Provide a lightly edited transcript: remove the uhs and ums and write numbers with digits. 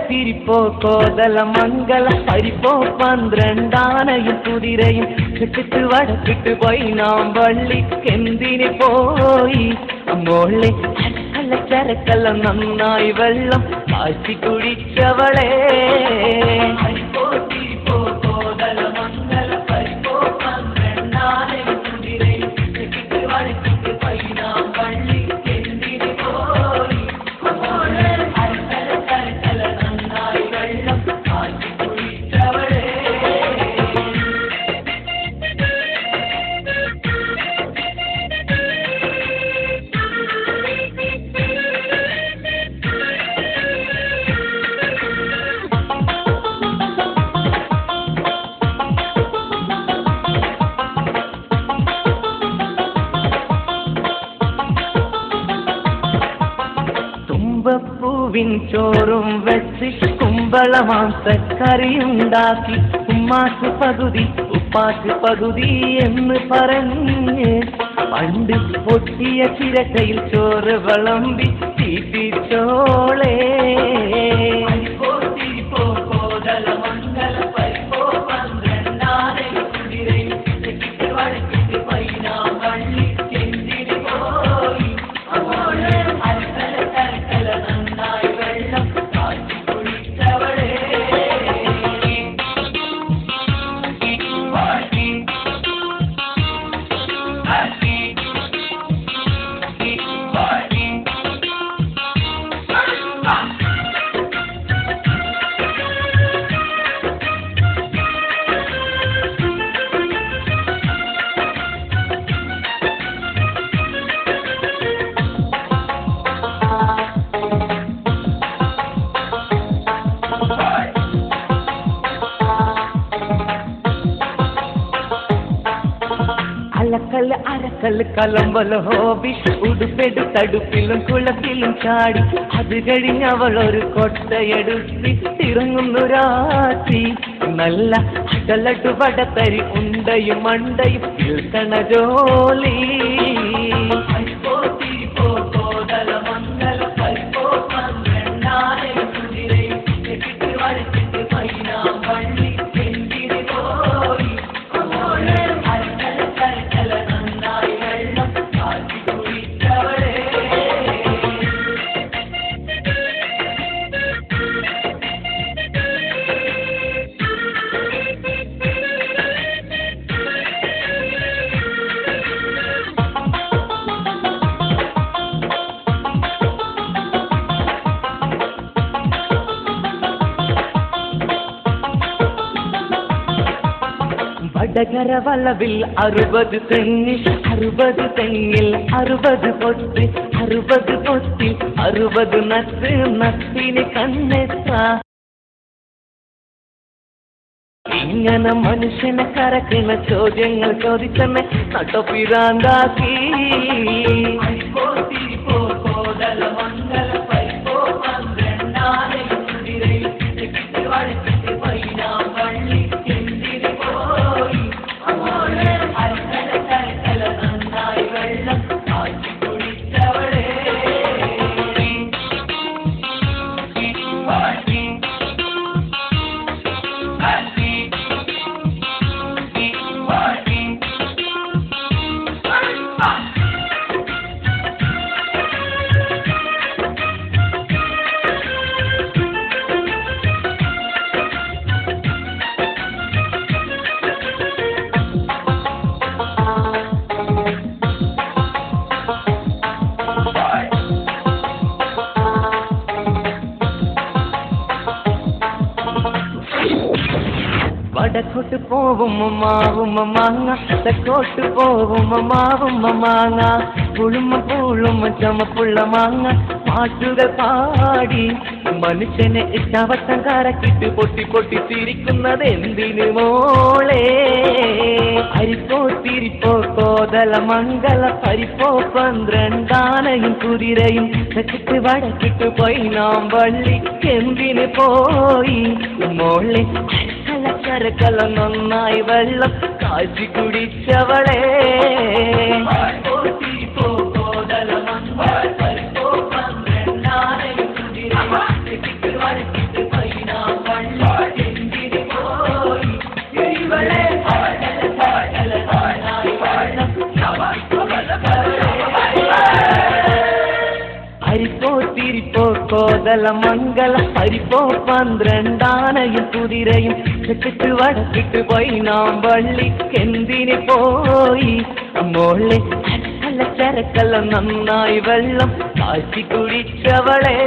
തിരിപ്പോ കോതല മംഗള പരിപ്പോ പന്ത്രണ്ടാനയും കുതിരയും ചുറ്റിട്ട് വടക്കിട്ട് പോയി നാം വള്ളിക്കെന്തിന് പോയി മോളെ അല്ല ചരക്കല്ല നന്നായി വെള്ളം ആഴ്ച കുടിച്ചവളെ തിരിപ്പോ കോതല മംഗള പരിപ്പോ പന്ത്രണ്ടാനയും കുതിരയും ചുറ്റിട്ട് വടക്കിട്ട് പോയി നാം വള്ളിക്കെന്തിന് പോയി പൂവിൻ ചോറും വെച്ച് കുമ്പള മാംസക്കറിയുണ്ടാക്കി ഉമ്മാക്ക് പകുതി ഉപ്പാക്ക് പകുതി എന്ന് പറഞ്ഞ് പണ്ട് പൊട്ടിയ ചിരട്ടയിൽ ചോറ് വിളമ്പി തീറ്റിച്ചോളേ കോതല മംഗള പരിപ്പോ പന്ത്രണ്ടാനയും കുതിരയും വടക്കിട്ട് പൈനാ വള്ളി ചെന്തിന് പോയി നന്നായി വെള്ളം കാച്ചി കുടിച്ചവളേ അലക്കല്ല് അരക്കല്ല് കലമ്പല് ഹോബി ഉടുപ്പെടു തടുപ്പിലും കുളത്തിലും ചാടി അത് കഴിഞ്ഞവളൊരു കൊട്ടയെടുത്തി തിറങ്ങുന്നു രാത്രി നല്ല അകലട്ടു വടത്തരി ഉണ്ടയും മണ്ടയും നിൽക്കണ ജോലി കോതല മംഗള പരിപ്പോ പന്ത്രണ്ടാനയും കുതിരയും വടക്കിട്ട് പൈനാ വള്ളി ചെന്തിന് പോയി നന്നായി വെള്ളം കാച്ചി കുടിച്ചവളേ വടകര വളവിൽ 60 തെങ്ങിൽ 60 തെങ്ങിൽ 60 പൊത്ത് 60 പൊത്തിൽ 60 നത്ത് നത്തിന് കണ്ണെത്ര ഇങ്ങനെ മനുഷ്യനെ കരക്കുന്ന ചോദ്യങ്ങൾ ചോദിച്ചെന്നെ നട്ടപ്പിരാന്താക്കി കോതല മംഗള പരിപ്പോ പന്ത്രണ്ടാനയും കുതിരയും വടക്കിട്ട് പൈനാ വള്ളി ചെന്തിന് പോയി നന്നായി വെള്ളം കാച്ചി കുടിച്ചവളേ വടക്കോട്ട് പോവും മാവും മാങ്ങ തെക്കോട്ട് പോവും മാവും മാങ്ങ പുളുമ പൂളും ചുമപ്പുള്ള മാങ്ങ പാട്ടുകൾ പാടി മനുഷ്യനെ ഇഷ്ടവട്ടം കരക്കിട്ട് പൊട്ടി പൊട്ടി ചിരിക്കുന്നത് എന്തിനു മോളെ അരിപ്പോ തിരിപ്പോ കോതല മംഗല പരിപ്പോ പന്ത്രണ്ടാനയും കുതിരയും തെക്കിട്ട് വടക്കിട്ട് പോയി നാം വള്ളി എന്തിന് പോയി മോളെ ചരക്കല നന്നായി വെള്ളം കാശി കുടിച്ചവളെ അരിപ്പോ തിരിപ്പോ കോതല മംഗല പരിപ്പോ പന്ത്രണ്ടാനയും കുതിരയും തെക്കിട്ട് വടക്കിട്ട് പോയി നാം വള്ളി എന്തിന് പോയി മോളെ ചരക്കല്ല നന്നായി വെള്ളം കാശി കുടിച്ചവളെ